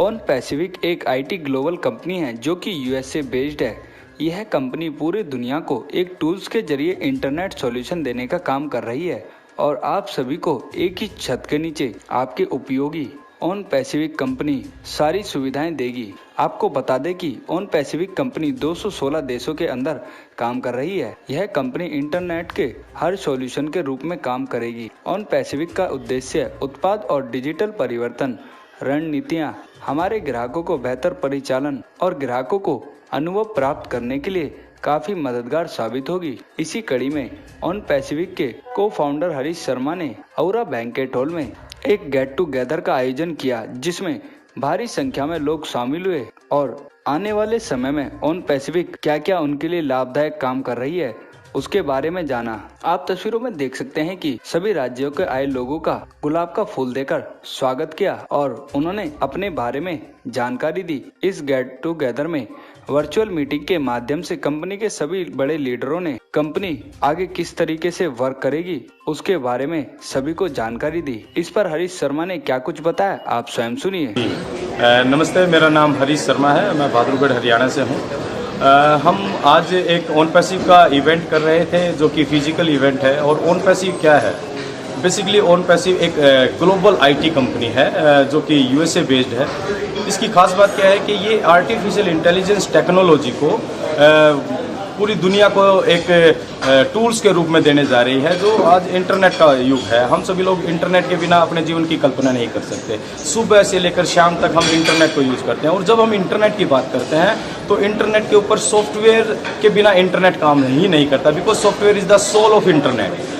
On Pacific एक IT global company है जो कि यूएसए बेस्ड है। यह कंपनी पूरी दुनिया को एक टूल्स के जरिए इंटरनेट सॉल्यूशन देने का काम कर रही है और आप सभी को एक ही छत के नीचे आपके उपयोगी ऑन पैसिफिक कंपनी सारी सुविधाएं देगी। आपको बता दें कि ऑन पैसिफिक कंपनी 216 देशों के अंदर काम कर रही है। यह कंपनी इंटरनेट के हर सॉल्यूशन के रूप में काम करेगी। ऑन पैसिफिक का उद्देश्य उत्पाद और डिजिटल परिवर्तन रणनीतियां हमारे ग्राहकों को बेहतर परिचालन और ग्राहकों को अनुभव प्राप्त करने के लिए काफी मददगार साबित होगी। इसी कड़ी में ऑन पैसिफिक के को फाउंडर हरीश शर्मा ने औरा बैंकेट हॉल में एक गेट टुगेदर का आयोजन किया, जिसमें भारी संख्या में लोग शामिल हुए और आने वाले समय में ऑन पैसिफिक क्या क्या उनके लिए लाभदायक काम कर रही है उसके बारे में जाना। आप तस्वीरों में देख सकते हैं कि सभी राज्यों के आए लोगों का गुलाब का फूल देकर स्वागत किया और उन्होंने अपने बारे में जानकारी दी। इस गेट टुगेदर में वर्चुअल मीटिंग के माध्यम से कंपनी के सभी बड़े लीडरों ने कंपनी आगे किस तरीके से वर्क करेगी उसके बारे में सभी को जानकारी दी। इस पर हरीश शर्मा ने क्या कुछ बताया, आप स्वयं सुनिए। नमस्ते, मेरा नाम हरीश शर्मा है, मैं बहादुरगढ़ हरियाणा से हूँ। हम आज एक ऑन पैसिव का इवेंट कर रहे थे जो कि फिजिकल इवेंट है। और ऑन पैसिव क्या है? बेसिकली ऑन पैसिव एक ग्लोबल आईटी कंपनी है जो कि यूएसए बेस्ड है। इसकी खास बात क्या है कि ये आर्टिफिशियल इंटेलिजेंस टेक्नोलॉजी को पूरी दुनिया को एक टूल्स के रूप में देने जा रही है। जो आज इंटरनेट का युग है, हम सभी लोग इंटरनेट के बिना अपने जीवन की कल्पना नहीं कर सकते। सुबह से लेकर शाम तक हम इंटरनेट को यूज करते हैं और जब हम इंटरनेट की बात करते हैं तो इंटरनेट के ऊपर सॉफ्टवेयर के बिना इंटरनेट काम ही नहीं करता, because software is the soul of internet.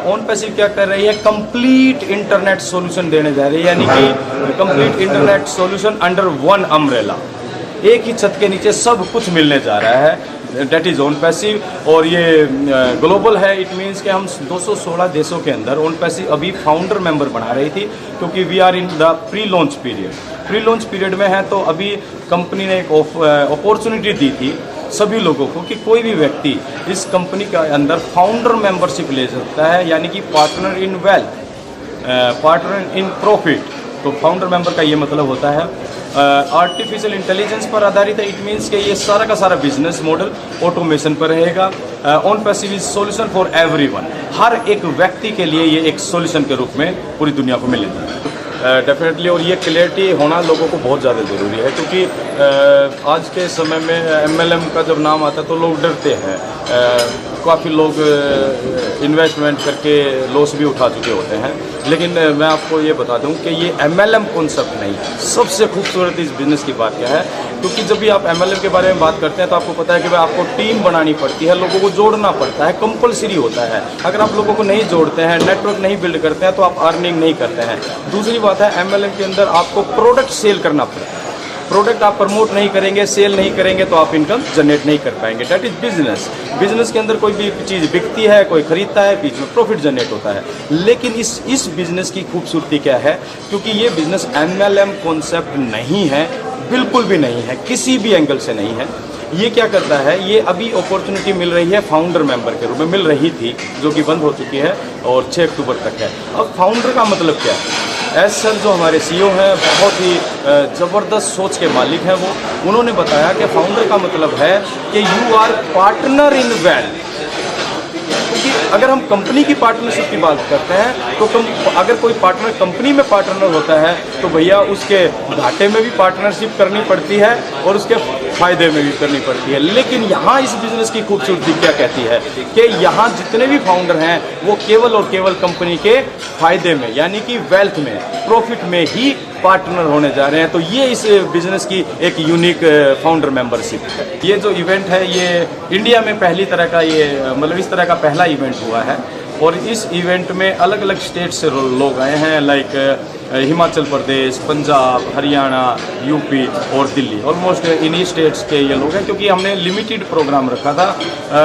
OnPassive क्या कर रही है? कंप्लीट इंटरनेट सॉल्यूशन देने जा रही है, यानी कि complete internet solution under one umbrella, एक ही छत के नीचे सब कुछ मिलने जा रहा है। That is OnPassive. और ये ग्लोबल है, इट मीन्स कि हम 216 देशों के अंदर ऑन पैसिव अभी फाउंडर मेंबर बना रही थी, क्योंकि we are in the pre launch period. Pre launch period में है तो अभी कंपनी ने एक अपॉर्चुनिटी दी थी सभी लोगों को कि कोई भी व्यक्ति इस कंपनी के अंदर फाउंडर मेंबरशिप ले सकता है, यानी कि partner in wealth, partner in profit. तो फाउंडर मेंबर का ये मतलब होता है आर्टिफिशियल इंटेलिजेंस पर आधारित है। इट मीन्स कि ये सारा का सारा बिजनेस मॉडल ऑटोमेशन पर रहेगा। OnPassive is solution for everyone, हर एक व्यक्ति के लिए ये एक सॉल्यूशन के रूप में पूरी दुनिया को मिलेगा डेफिनेटली। और ये क्लियरिटी होना लोगों को बहुत ज़्यादा ज़रूरी है, क्योंकि आज के समय में MLM का जब नाम आता है तो लोग डरते हैं। काफ़ी लोग इन्वेस्टमेंट करके लॉस भी उठा चुके होते हैं। लेकिन मैं आपको ये बता दूं कि ये MLM कॉन्सेप्ट नहीं है। सबसे खूबसूरत इस बिज़नेस की बात क्या है? क्योंकि जब भी आप MLM के बारे में बात करते हैं तो आपको पता है कि भाई आपको टीम बनानी पड़ती है, लोगों को जोड़ना पड़ता है, कंपलसरी होता है। अगर आप लोगों को नहीं जोड़ते हैं, नेटवर्क नहीं बिल्ड करते हैं तो आप अर्निंग नहीं करते हैं। दूसरी बात है, MLM के अंदर आपको प्रोडक्ट सेल करना पड़ता है। प्रोडक्ट आप प्रमोट नहीं करेंगे, सेल नहीं करेंगे तो आप इनकम जनरेट नहीं कर पाएंगे। Date is business. बिजनेस के अंदर कोई भी चीज़ बिकती है, कोई खरीदता है, बीच में प्रॉफिट जनरेट होता है। लेकिन इस बिजनेस की खूबसूरती क्या है? क्योंकि ये बिजनेस MLM कॉन्सेप्ट नहीं है, बिल्कुल भी नहीं है, किसी भी एंगल से नहीं है। ये क्या करता है? ये अभी अपॉर्चुनिटी मिल रही है फाउंडर मेंबर के रूप में, मिल रही थी जो कि बंद हो चुकी है और 6 अक्टूबर तक है। अब फाउंडर का मतलब क्या है? सर जो हमारे CEO हैं, बहुत ही ज़बरदस्त सोच के मालिक हैं उन्होंने बताया कि फाउंडर का मतलब है कि you are partner in wealth. क्योंकि अगर हम कंपनी की पार्टनरशिप की बात करते हैं तो अगर कोई पार्टनर कंपनी में पार्टनर होता है तो भैया उसके घाटे में भी पार्टनरशिप करनी पड़ती है और उसके फायदे में भी करनी पड़ती है। लेकिन यहाँ इस बिजनेस की खूबसूरती क्या कहती है कि यहाँ जितने भी फाउंडर हैं वो केवल और केवल कंपनी के फायदे में, यानी कि वेल्थ में, प्रॉफिट में ही पार्टनर होने जा रहे हैं। तो ये इस बिजनेस की एक यूनिक फाउंडर मेंबरशिप है। ये जो इवेंट है ये इंडिया में पहली तरह का, ये मतलब इस तरह का पहला इवेंट हुआ है। और इस इवेंट में अलग अलग स्टेट से लोग आए हैं, लाइक हिमाचल प्रदेश, पंजाब, हरियाणा, यूपी और दिल्ली। ऑलमोस्ट इन्हीं स्टेट्स के ये लोग हैं, क्योंकि हमने लिमिटेड प्रोग्राम रखा था।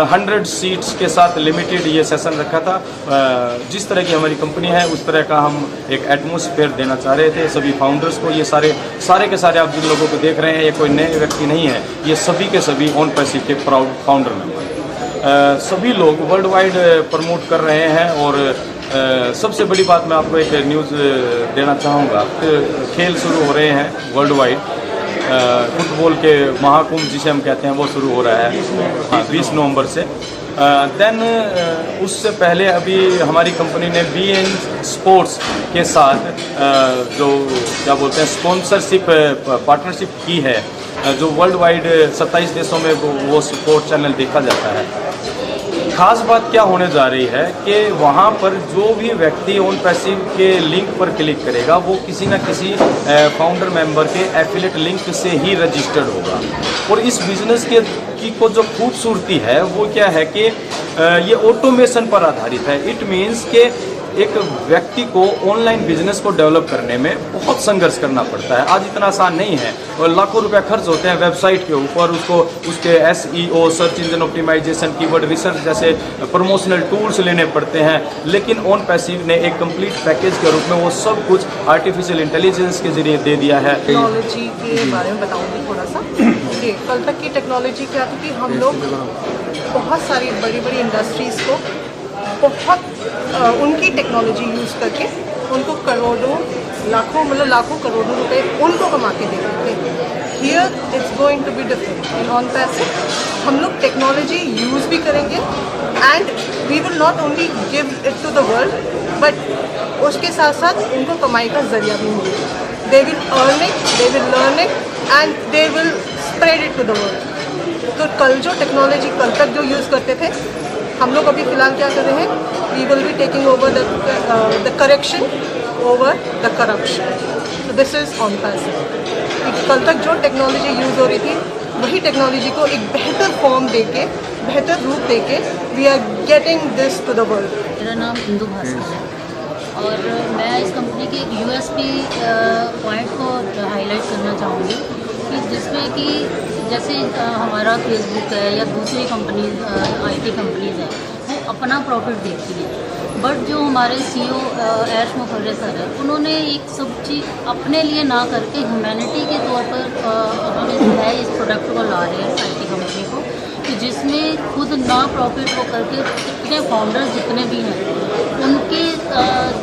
100 सीट्स के साथ लिमिटेड ये सेशन रखा था। जिस तरह की हमारी कंपनी है उस तरह का हम एक एटमॉस्फेयर देना चाह रहे थे सभी फाउंडर्स को। ये सारे के सारे आप जिन लोगों को देख रहे हैं ये कोई नए व्यक्ति नहीं है, ये सभी के सभी ऑन पैसिव के प्राउड फाउंडर मेंबर। सभी लोग वर्ल्ड वाइड प्रमोट कर रहे हैं और सबसे बड़ी बात मैं आपको एक न्यूज़ देना चाहूँगा कि खेल शुरू हो रहे हैं वर्ल्ड वाइड। फुटबॉल के महाकुंभ जिसे हम कहते हैं वो शुरू हो रहा है, हाँ, 20 नवंबर से। देन उससे पहले अभी हमारी कंपनी ने बीएन स्पोर्ट्स के साथ जो क्या बोलते हैं स्पॉन्सरशिप पार्टनरशिप की है, जो वर्ल्ड वाइड 27 देशों में वो स्पोर्ट चैनल देखा जाता है। खास बात क्या होने जा रही है कि वहाँ पर जो भी व्यक्ति ऑन पैसिव के लिंक पर क्लिक करेगा वो किसी न किसी फाउंडर मेंबर के एफिलिएट लिंक से ही रजिस्टर्ड होगा। और इस बिजनेस की को जो खूबसूरती है वो क्या है कि ये ऑटोमेशन पर आधारित है। इट मीन्स कि एक व्यक्ति को ऑनलाइन बिजनेस को डेवलप करने में बहुत संघर्ष करना पड़ता है। आज इतना आसान नहीं है और लाखों रुपए खर्च होते हैं वेबसाइट के ऊपर, उसको उसके SEO search engine optimisation, keyword research जैसे प्रमोशनल टूल्स लेने पड़ते हैं। लेकिन ऑन पैसिव ने एक कंप्लीट पैकेज के रूप में वो सब कुछ आर्टिफिशियल इंटेलिजेंस के जरिए दे दिया है। टेक्नोलॉजी के बारे में बताऊंगी थोड़ा सा। देखिए, कल तक की टेक्नोलॉजी क्या थी कि हम लोग बहुत सारी बड़ी बड़ी इंडस्ट्रीज़ को बहुत उनकी टेक्नोलॉजी यूज़ करके उनको करोड़ों लाखों मतलब लाखों करोड़ों रुपए उनको कमा के देते थे। Here it's going to be different. In OnPassive हम लोग टेक्नोलॉजी यूज़ भी करेंगे and we will not only give it to the world but उसके साथ साथ उनको कमाई का जरिया भी मिलेगा। They will earn it, they will learn it and they will spread it to the world. तो कल जो टेक्नोलॉजी कल तक जो यूज़ करते थे, हम लोग अभी फ़िलहाल क्या कर रहे हैं, we will be taking over the correction over the corruption. तो दिस इज़ ऑन पैसिव। कल तक जो टेक्नोलॉजी यूज़ हो रही थी वही टेक्नोलॉजी को एक बेहतर फॉर्म देके, बेहतर रूप देके we are getting this to the world. मेरा नाम इंदु भास्कर है और मैं इस कंपनी के एक USP पॉइंट को हाईलाइट करना चाहूँगी कि जिसमें कि जैसे हमारा फेसबुक है या दूसरी कंपनीज IT कंपनीज हैं वो अपना प्रॉफिट देखती हैं, बट जो हमारे CEO ऐश मुखर्जी सर है उन्होंने एक सब चीज़ अपने लिए ना करके ह्यूमैनिटी के तौर पर उन्होंने जो है इस प्रोडक्ट को ला रहे हैं IT कंपनी को, कि जिसमें खुद ना प्रॉफिट को करके इतने फाउंडर्स जितने भी हैं उनके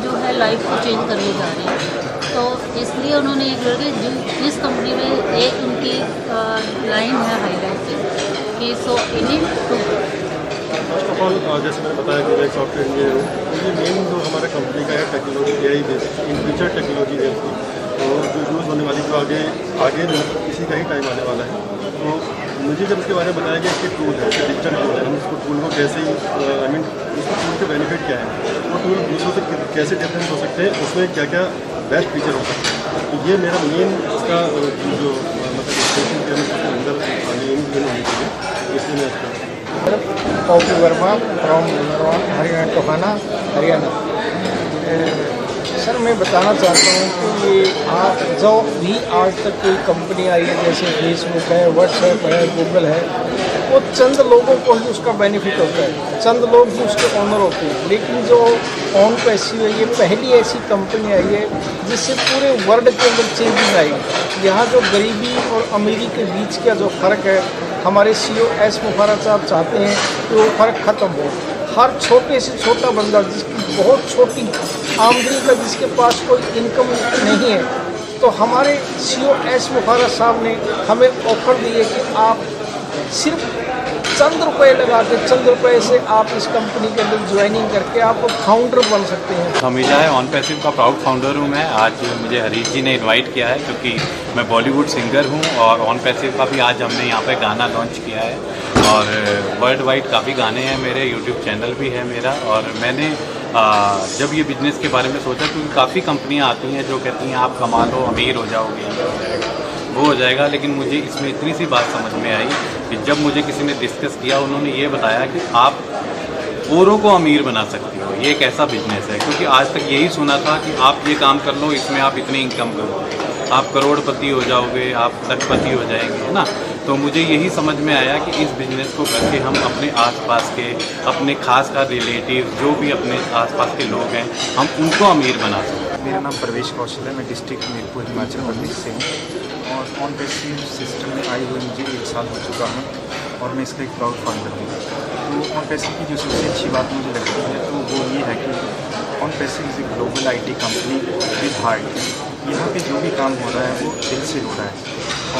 जो है लाइफ को चेंज करने जा रहे हैं। तो इसलिए उन्होंने एक करके इस कंपनी में एक उनकी लाइन है हाईलाइट की कि so in it to. First of all जैसे मैंने बताया कि मैं एक सॉफ्टवेयर इंजीनियर हूँ, तो ये मेन जो हमारे कंपनी का है technology AI based in future technology है उसकी, तो जो यूज़ होने वाली जो आगे इसी का ही टाइम आने वाला है। तो मुझे जब इसके बारे में बताया गया कि टूल है, डिजिटल टूल है, हम इसको टूल को कैसे आई मीन उसको टूल के बेनिफिट क्या है, वो टूल दूसरों से कैसे डिफरेंट हो सकते हैं, उसमें क्या क्या बेस्ट फीचर हो सकते हैं। तो ये मेरा मेन इसका जो मतलब स्टेशन के अंदर मेन होनी चाहिए, इसलिए मैं इसका copy Verma from Haryana Tohana Haryana. Sir मैं बताना चाहता हूँ कि ये आप जो भी आज तक कोई कंपनी आई है जैसे फेसबुक है, व्हाट्सएप है, गूगल है, वो चंद लोगों को ही उसका बेनिफिट होता है, चंद लोग ही उसके ओनर होते हैं। लेकिन जो ऑन पैसिव है ये पहली ऐसी कंपनी आई है जिससे पूरे वर्ल्ड के अंदर चेंजिंग आई। यहाँ जो गरीबी और अमीरी के बीच का जो फ़र्क है, हमारे CEO ऐश मुखर्जी साहब चाहते हैं कि वो फ़र्क ख़त्म हो। हर छोटे से छोटा बंदा जिसकी बहुत छोटी आमदनी का, जिसके पास कोई इनकम नहीं है, तो हमारे CEO ऐश मुखर्जी साहब ने हमें ऑफर दी है कि आप सिर्फ चंद रुपए लगा के, चंद रुपए से आप इस कंपनी के अंदर ज्वाइनिंग करके आप फाउंडर बन सकते हैं। हमेशा है ऑन पैसिव का प्राउड फाउंडर हूँ मैं। आज मुझे हरीश जी ने इनवाइट किया है क्योंकि मैं बॉलीवुड सिंगर हूँ और ऑन पैसिव का भी आज हमने यहाँ पे गाना लॉन्च किया है और वर्ल्ड वाइड काफ़ी गाने हैं मेरे, यूट्यूब चैनल भी है मेरा। और मैंने जब ये बिज़नेस के बारे में सोचा क्योंकि काफ़ी कंपनियाँ आती हैं जो कहती हैं आप कमा लो, अमीर हो जाओगे, वो हो जाएगा, लेकिन मुझे इसमें इतनी सी बात समझ में आई कि जब मुझे किसी ने डिस्कस किया, उन्होंने ये बताया कि आप औरों को अमीर बना सकती हो, ये एक ऐसा बिजनेस है। क्योंकि आज तक यही सुना था कि आप ये काम कर लो, इसमें आप इतनी इनकम करोगे, आप करोड़पति हो जाओगे, आप लखपति हो जाएंगे, है ना। तो मुझे यही समझ में आया कि इस बिज़नेस को करके हम अपने आसपास के, अपने खासकर रिलेटिव जो भी अपने आसपास के लोग हैं, हम उनको अमीर बना सकते। मेरा नाम प्रवेश कौशल है, मैं डिस्ट्रिक्ट हमीरपुर हिमाचल प्रदेश से हूँ और ऑन पैसिव सिस्टम में आई हुए मुझे 1 साल हो चुका है और मैं इसका एक प्राउड फाउंडर हूँ। तो ऑन पैसिव की जो सबसे अच्छी बात मुझे लगती है तो वो ये है कि on passive is a global IT company with heart. यहाँ पे जो भी काम हो रहा है वो दिल से हो रहा है।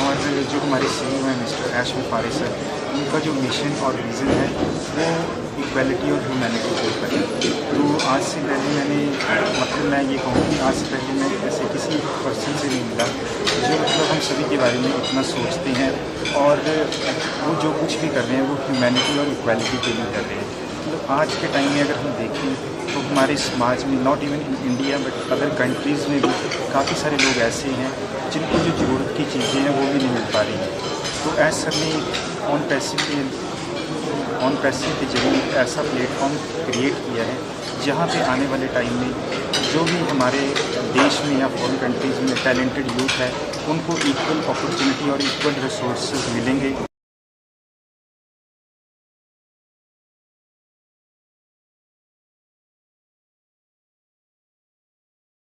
और जो हमारे CEO हैं मिस्टर एशमी फारिस सर, उनका जो मिशन और विज़न है वो इक्वालिटी और ह्यूमैनिटी के ऊपर है। तो आज से पहले मैं ये कहूँ कि आज से पहले मैं ऐसे किसी पर्सन से नहीं मिला जो हम सभी के बारे में इतना सोचते हैं और वो जो कुछ भी कर रहे हैं वो ह्यूमैनिटी और इक्वालिटी के लिए कर रहे हैं। मतलब आज के टाइम में अगर हम देखें तो हमारे समाज में not even in India but other countries में भी काफ़ी सारे लोग ऐसे हैं जिनको जो ज़रूरत की चीज़ें हैं वो भी नहीं मिल पा रही हैं। तो एज सर ने ऑन पैसिव के जरिए ऐसा प्लेटफॉर्म क्रिएट किया है जहाँ पे आने वाले टाइम में जो भी हमारे देश में या फॉरेन कंट्रीज़ में टैलेंटेड यूथ है उनको इक्वल अपॉर्चुनिटी और इक्वल रिसोर्सेज मिलेंगे।